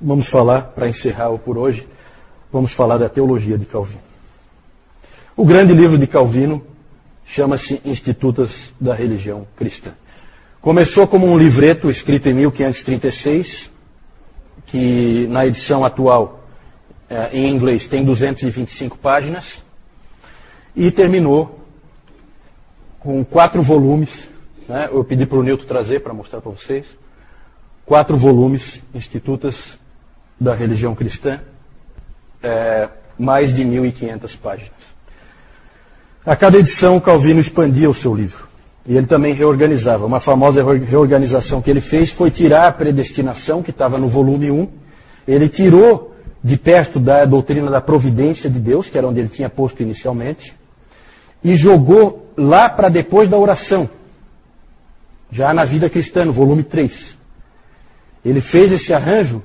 Vamos falar, para encerrar por hoje, vamos falar da teologia de Calvino. O grande livro de Calvino chama-se Institutas da Religião Cristã. Começou como um livreto escrito em 1536, que na edição atual, em inglês, tem 225 páginas, e terminou com 4 volumes, né? Eu pedi para o Nilton trazer para mostrar para vocês, 4 volumes, Institutas da Religião Cristã, mais de 1.500 páginas. A cada edição, Calvino expandia o seu livro. E ele também reorganizava. Uma famosa reorganização que ele fez foi tirar a predestinação, que estava no volume 1. Ele tirou de perto da doutrina da providência de Deus, que era onde ele tinha posto inicialmente, e jogou lá para depois da oração, já na vida cristã, no volume 3. Ele fez esse arranjo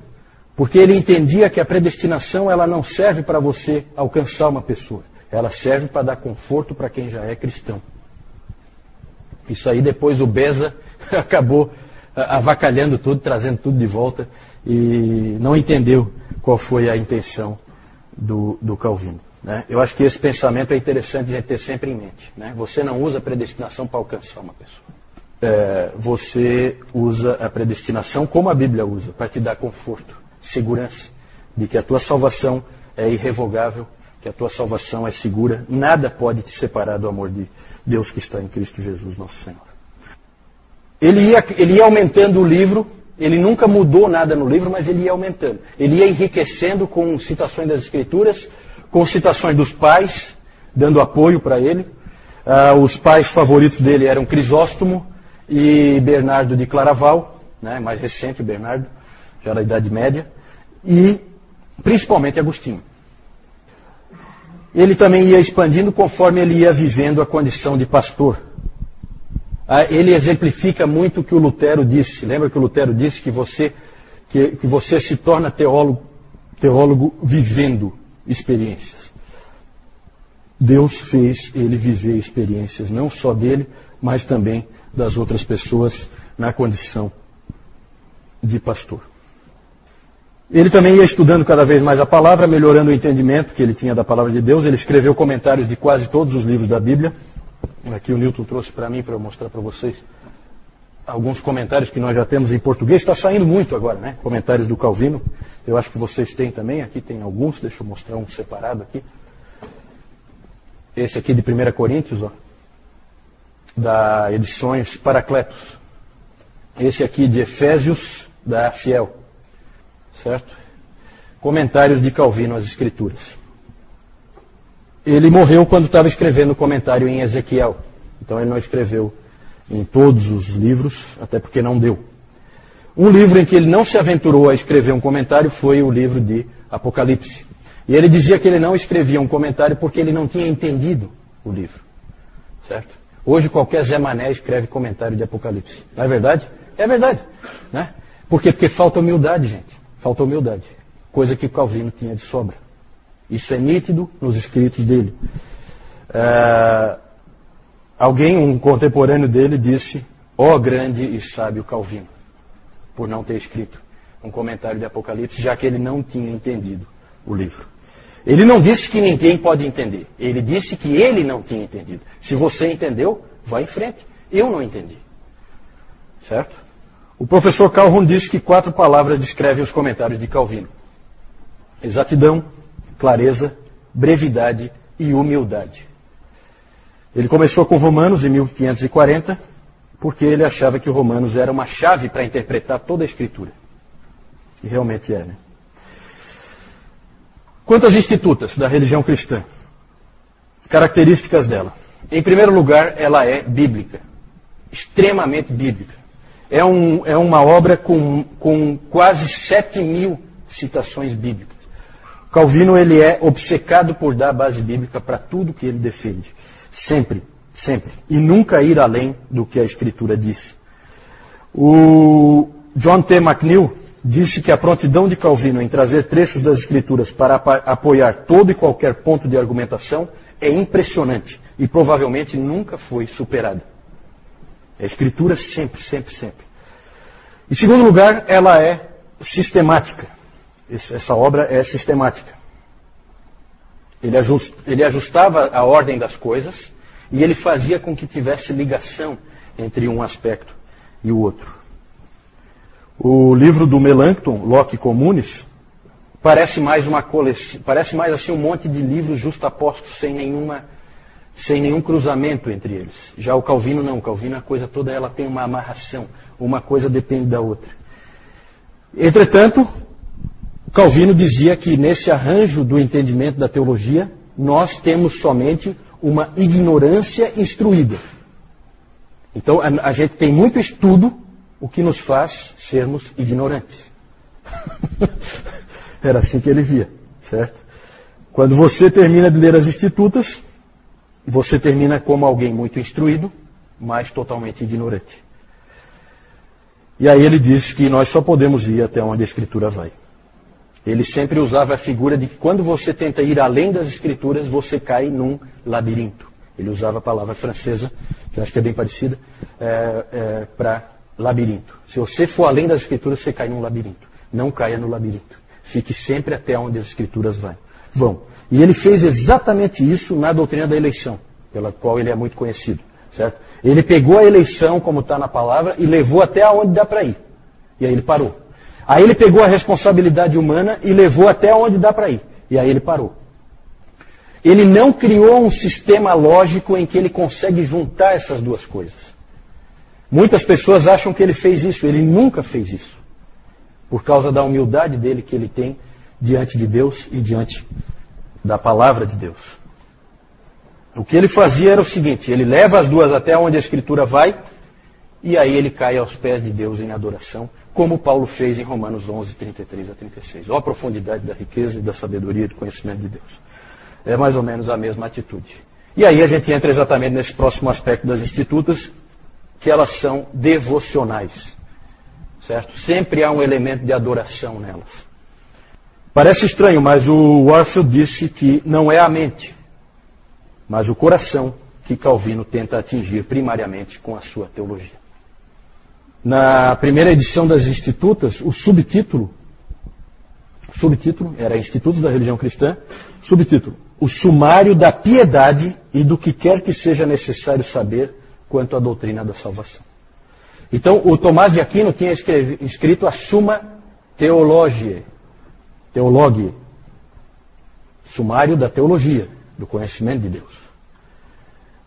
porque ele entendia que a predestinação ela não serve para você alcançar uma pessoa. Ela serve para dar conforto para quem já é cristão. Isso aí depois o Beza acabou avacalhando tudo, trazendo tudo de volta e não entendeu qual foi a intenção do Calvino. Né? Eu acho que esse pensamento é interessante a gente ter sempre em mente. Né? Você não usa a predestinação para alcançar uma pessoa. Você usa a predestinação como a Bíblia usa, para te dar conforto, segurança de que a tua salvação é irrevogável, que a tua salvação é segura, nada pode te separar do amor de Deus que está em Cristo Jesus, nosso Senhor. Ele ia aumentando o livro, ele nunca mudou nada no livro, mas ele ia aumentando. Ele ia enriquecendo com citações das Escrituras, com citações dos pais, dando apoio para ele. Os pais favoritos dele eram Crisóstomo e Bernardo de Claraval, né, mais recente o Bernardo, já da Idade Média, e principalmente Agostinho. Ele também ia expandindo conforme ele ia vivendo a condição de pastor. Ele exemplifica muito o que o Lutero disse. Lembra que o Lutero disse que você se torna teólogo vivendo experiências. Deus fez ele viver experiências, não só dele, mas também das outras pessoas na condição de pastor. Ele também ia estudando cada vez mais a palavra, melhorando o entendimento que ele tinha da palavra de Deus. Ele escreveu comentários de quase todos os livros da Bíblia. Aqui o Nilton trouxe para mim, para eu mostrar para vocês alguns comentários que nós já temos em português. Está saindo muito agora, né? Comentários do Calvino. Eu acho que vocês têm também. Aqui tem alguns. Deixa eu mostrar um separado aqui. Esse aqui de 1 Coríntios, ó, da Edições Paracletos. Esse aqui de Efésios, da Fiel. Certo? Comentários de Calvino às Escrituras. Ele morreu quando estava escrevendo o comentário em Ezequiel. Então ele não escreveu em todos os livros, até porque não deu. Um livro em que ele não se aventurou a escrever um comentário foi o livro de Apocalipse. E ele dizia que ele não escrevia um comentário porque ele não tinha entendido o livro. Certo? Hoje qualquer Zé Mané escreve comentário de Apocalipse. Não é verdade? É verdade. Né? Por quê? Porque falta humildade, gente. Falta humildade. Coisa que Calvino tinha de sobra. Isso é nítido nos escritos dele. Um contemporâneo dele, disse: ó grande e sábio Calvino, por não ter escrito um comentário de Apocalipse, já que ele não tinha entendido o livro. Ele não disse que ninguém pode entender. Ele disse que ele não tinha entendido. Se você entendeu, vá em frente. Eu não entendi. Certo? O professor Calhoun disse que 4 palavras descrevem os comentários de Calvino: exatidão, clareza, brevidade e humildade. Ele começou com Romanos em 1540, porque ele achava que Romanos era uma chave para interpretar toda a Escritura. E realmente é, né? Quanto às institutas da religião cristã, características dela. Em primeiro lugar, ela é bíblica, extremamente bíblica. É uma obra com quase 7.000 citações bíblicas. Calvino ele é obcecado por dar base bíblica para tudo que ele defende. Sempre, sempre. E nunca ir além do que a Escritura diz. O John T. McNeill disse que a prontidão de Calvino em trazer trechos das Escrituras para apoiar todo e qualquer ponto de argumentação é impressionante e provavelmente nunca foi superada. A Escritura sempre, sempre, sempre. Em segundo lugar, ela é sistemática. essa obra é sistemática. Ele ajustava a ordem das coisas e ele fazia com que tivesse ligação entre um aspecto e o outro. O livro do Melanchthon, Locke Communis, parece mais uma coleção, parece mais assim um monte de livros justapostos sem nenhum cruzamento entre eles. Já o Calvino não, o Calvino a coisa toda ela tem uma amarração, uma coisa depende da outra. Entretanto, Calvino dizia que nesse arranjo do entendimento da teologia, nós temos somente uma ignorância instruída. Então a gente tem muito estudo, o que nos faz sermos ignorantes. Era assim que ele via, certo? Quando você termina de ler as Institutas, você termina como alguém muito instruído, mas totalmente ignorante. E aí ele diz que nós só podemos ir até onde a Escritura vai. Ele sempre usava a figura de que quando você tenta ir além das Escrituras, você cai num labirinto. Ele usava a palavra francesa, que eu acho que é bem parecida, para labirinto. Se você for além das Escrituras, você cai num labirinto. Não caia no labirinto. Fique sempre até onde as Escrituras vão. E ele fez exatamente isso na doutrina da eleição, pela qual ele é muito conhecido. Certo? Ele pegou a eleição, como está na palavra, e levou até onde dá para ir. E aí ele parou. Aí ele pegou a responsabilidade humana e levou até onde dá para ir. E aí ele parou. Ele não criou um sistema lógico em que ele consegue juntar essas duas coisas. Muitas pessoas acham que ele fez isso. Ele nunca fez isso. Por causa da humildade dele que ele tem diante de Deus e diante da palavra de Deus. O que ele fazia era o seguinte: ele leva as duas até onde a Escritura vai, e aí ele cai aos pés de Deus em adoração, como Paulo fez em Romanos 11, 33 a 36. Olha a profundidade da riqueza e da sabedoria e do conhecimento de Deus. É mais ou menos a mesma atitude. E aí a gente entra exatamente nesse próximo aspecto das Institutas, que elas são devocionais. Certo? Sempre há um elemento de adoração nelas. Parece estranho, mas o Warfield disse que não é a mente, mas o coração que Calvino tenta atingir primariamente com a sua teologia. Na primeira edição das Institutas, o subtítulo era Institutos da Religião Cristã, subtítulo: O sumário da piedade e do que quer que seja necessário saber quanto à doutrina da salvação. Então, o Tomás de Aquino tinha escrito a Summa Theologiae, sumário da teologia, do conhecimento de Deus.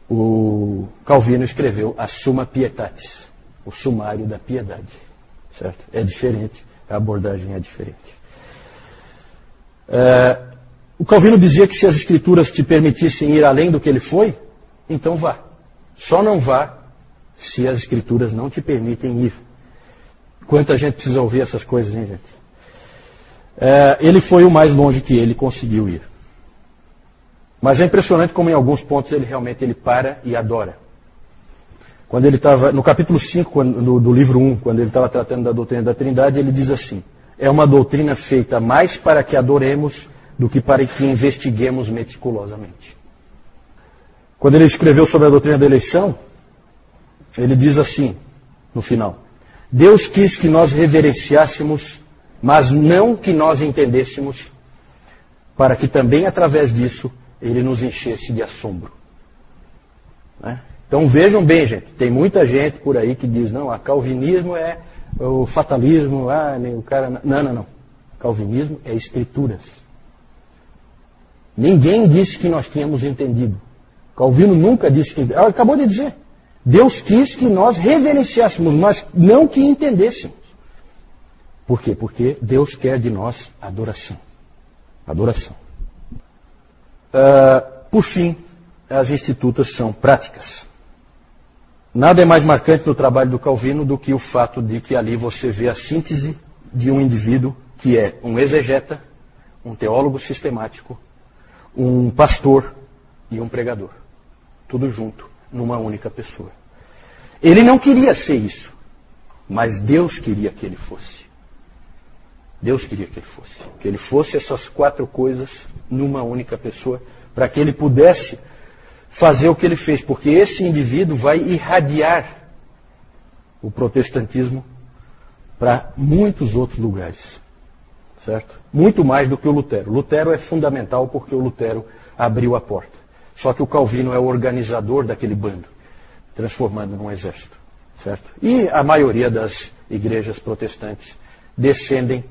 O Calvino escreveu a Summa Pietatis, o sumário da piedade. Certo? É diferente, a abordagem é diferente. O Calvino dizia que se as Escrituras te permitissem ir além do que ele foi, então vá. Só não vá se as Escrituras não te permitem ir. Quanta gente precisa ouvir essas coisas, hein, gente? Ele foi o mais longe que ele conseguiu ir. Mas é impressionante como em alguns pontos ele para e adora. Quando ele estava, no capítulo 5 do livro 1, quando ele estava tratando da doutrina da Trindade, ele diz assim: é uma doutrina feita mais para que adoremos do que para que investiguemos meticulosamente. Quando ele escreveu sobre a doutrina da eleição, ele diz assim, no final: Deus quis que nós reverenciássemos, mas não que nós entendêssemos, para que também através disso ele nos enchesse de assombro. Né? Então vejam bem, gente, tem muita gente por aí que diz: não, a calvinismo é o fatalismo, nem o cara... Não. Calvinismo é Escrituras. Ninguém disse que nós tínhamos entendido. Calvino nunca disse que... acabou de dizer. Deus quis que nós reverenciássemos, mas não que entendêssemos. Por quê? Porque Deus quer de nós adoração. Adoração. Por fim, as Institutas são práticas. Nada é mais marcante no trabalho do Calvino do que o fato de que ali você vê a síntese de um indivíduo que é um exegeta, um teólogo sistemático, um pastor e um pregador. Tudo junto, numa única pessoa. Ele não queria ser isso, mas Deus queria que ele fosse. Deus queria que ele fosse. Que ele fosse essas quatro coisas numa única pessoa, para que ele pudesse fazer o que ele fez, porque esse indivíduo vai irradiar o protestantismo para muitos outros lugares. certo? Muito mais do que o Lutero. Lutero é fundamental porque o Lutero abriu a porta. Só que o Calvino é o organizador daquele bando, transformando num exército, certo? E a maioria das igrejas protestantes descendem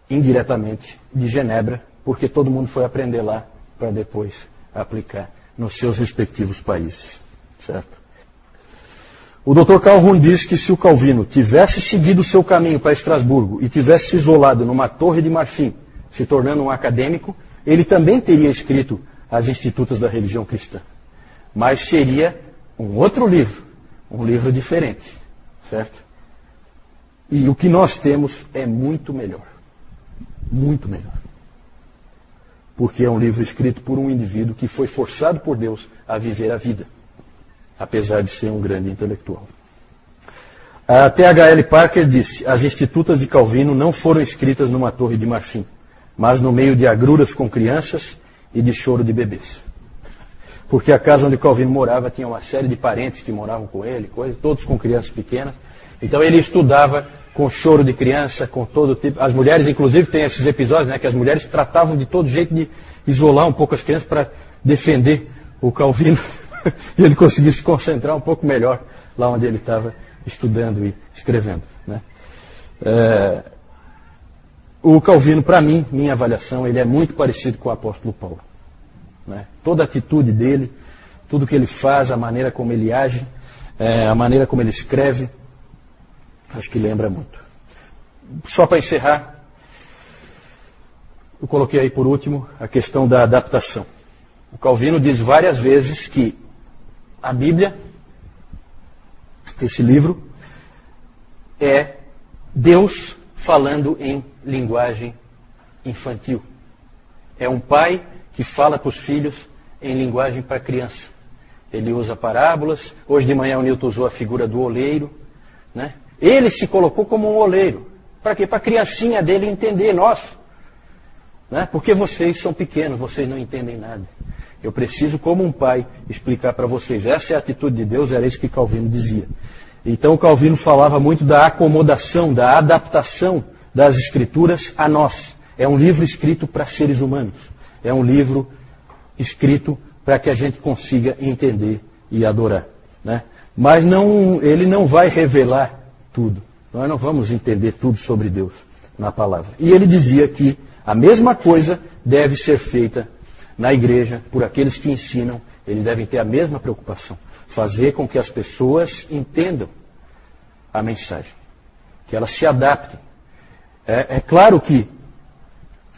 indiretamente de Genebra, porque todo mundo foi aprender lá para depois aplicar nos seus respectivos países, certo? O Dr. Calhoun diz que se o Calvino tivesse seguido o seu caminho para Estrasburgo e tivesse se isolado numa torre de marfim, se tornando um acadêmico, ele também teria escrito as Institutas da Religião Cristã. Mas seria um outro livro, um livro diferente, certo? E o que nós temos é muito melhor. Muito melhor. Porque é um livro escrito por um indivíduo que foi forçado por Deus a viver a vida, apesar de ser um grande intelectual. A T.H.L. Parker disse: as Institutas de Calvino não foram escritas numa torre de marfim, mas no meio de agruras com crianças e de choro de bebês. Porque a casa onde Calvino morava tinha uma série de parentes que moravam com ele, todos com crianças pequenas. Então ele estudava com choro de criança, com todo tipo. As mulheres, inclusive, têm esses episódios, né, que as mulheres tratavam de todo jeito de isolar um pouco as crianças para defender o Calvino e ele conseguir se concentrar um pouco melhor lá onde ele estava estudando e escrevendo, né? O Calvino, para mim, minha avaliação, ele é muito parecido com o apóstolo Paulo, né? Toda a atitude dele, tudo que ele faz, a maneira como ele age, a maneira como ele escreve, acho que lembra muito. Só para encerrar, eu coloquei aí por último a questão da adaptação. O Calvino diz várias vezes que a Bíblia, esse livro, é Deus falando em linguagem infantil. É um pai que fala para os filhos em linguagem para criança. Ele usa parábolas. Hoje de manhã o Newton usou a figura do oleiro, né? Ele se colocou como um oleiro. Para quê? Para a criancinha dele entender, nós. Né? Porque vocês são pequenos, vocês não entendem nada. Eu preciso, como um pai, explicar para vocês. Essa é a atitude de Deus, era isso que Calvino dizia. Então o Calvino falava muito da acomodação, da adaptação das Escrituras a nós. É um livro escrito para seres humanos. É um livro escrito para que a gente consiga entender e adorar, né? Mas ele não vai revelar tudo. Nós não vamos entender tudo sobre Deus na palavra. E ele dizia que a mesma coisa deve ser feita na igreja por aqueles que ensinam. Eles devem ter a mesma preocupação. Fazer com que as pessoas entendam a mensagem. Que elas se adaptem. É claro que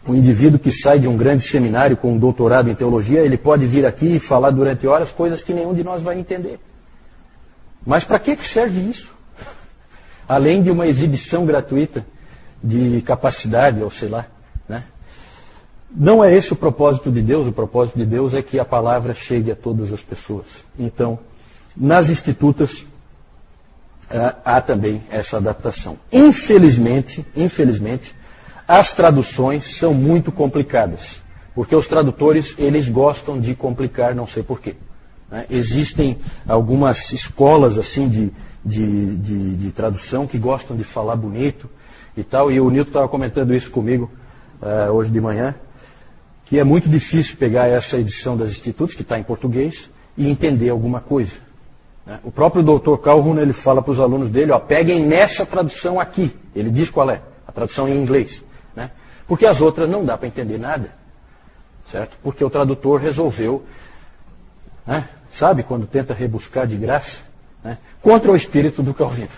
o indivíduo que sai de um grande seminário com um doutorado em teologia, ele pode vir aqui e falar durante horas coisas que nenhum de nós vai entender. Mas para que serve isso? Além de uma exibição gratuita de capacidade, ou sei lá, né? Não é esse o propósito de Deus. O propósito de Deus é que a palavra chegue a todas as pessoas. Então, nas Institutas, há também essa adaptação. Infelizmente, as traduções são muito complicadas. Porque os tradutores, eles gostam de complicar, não sei porquê. Né? Existem algumas escolas assim de tradução que gostam de falar bonito e tal. E o Newton estava comentando isso comigo hoje de manhã, que é muito difícil pegar essa edição das Institutos, que está em português, e entender alguma coisa. Né? O próprio Dr. Calhoun, ele fala para os alunos dele, peguem nessa tradução aqui. Ele diz qual é, a tradução em inglês. Né? Porque as outras não dá para entender nada. Certo? Porque o tradutor resolveu, né? Sabe, quando tenta rebuscar de graça, né? Contra o espírito do Calvino.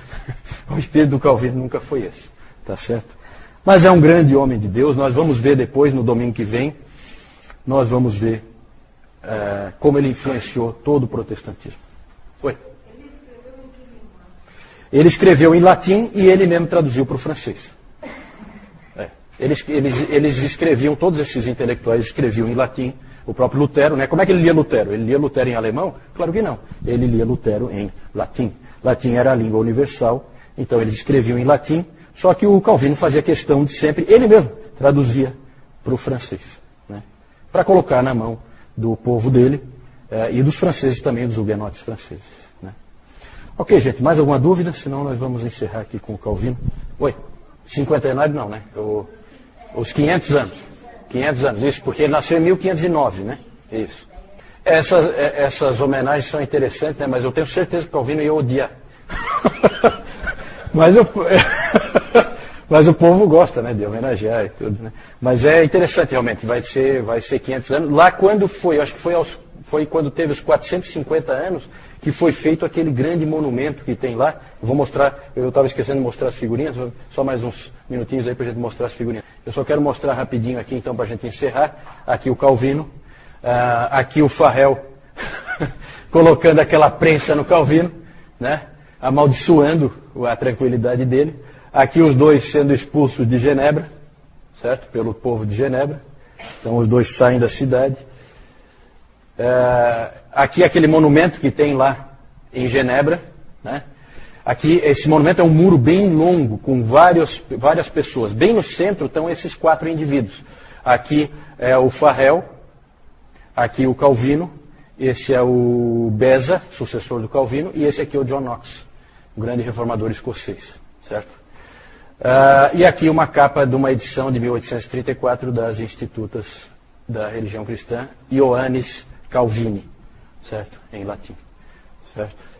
O espírito do Calvino nunca foi esse. Tá certo? Mas é um grande homem de Deus. Nós vamos ver depois, no domingo que vem, nós vamos ver como ele influenciou todo o protestantismo. Oi? Ele escreveu em latim e ele mesmo traduziu para o francês. Eles escreviam, todos esses intelectuais escreviam em latim. O próprio Lutero, né? Como é que ele lia Lutero? Ele lia Lutero em alemão? Claro que não. Ele lia Lutero em latim. Latim era a língua universal, então eles escreviam em latim. Só que o Calvino fazia questão de sempre, ele mesmo traduzia para o francês, né? Para colocar na mão do povo dele e dos franceses também, dos huguenotes franceses, né? Ok, gente, mais alguma dúvida? Senão nós vamos encerrar aqui com o Calvino. Oi? 59 não, né? Os 500 anos. 500 anos, isso, porque ele nasceu em 1509, né? Isso. Essas homenagens são interessantes, né? Mas eu tenho certeza que Calvino ia odiar. Mas o povo gosta, né, de homenagear e tudo, né? Mas é interessante realmente, vai ser 500 anos. Lá quando foi, acho que foi quando teve os 450 anos que foi feito aquele grande monumento que tem lá. Eu vou mostrar, eu estava esquecendo de mostrar as figurinhas, só mais uns minutinhos aí para a gente mostrar as figurinhas. Eu só quero mostrar rapidinho aqui então para a gente encerrar. Aqui o Calvino, aqui o Farrell colocando aquela prensa no Calvino, né? Amaldiçoando a tranquilidade dele. Aqui os dois sendo expulsos de Genebra, certo? Pelo povo de Genebra. Então os dois saem da cidade. Aqui aquele monumento que tem lá em Genebra, né? Aqui esse monumento é um muro bem longo, com várias pessoas. Bem no centro estão esses 4 indivíduos. Aqui é o Farrell, aqui o Calvino, esse é o Beza, sucessor do Calvino, e esse aqui é o John Knox, o grande reformador escocês, certo? E aqui uma capa de uma edição de 1834 das Institutas da Religião Cristã, Ioannis Calvini, certo? Em latim, certo?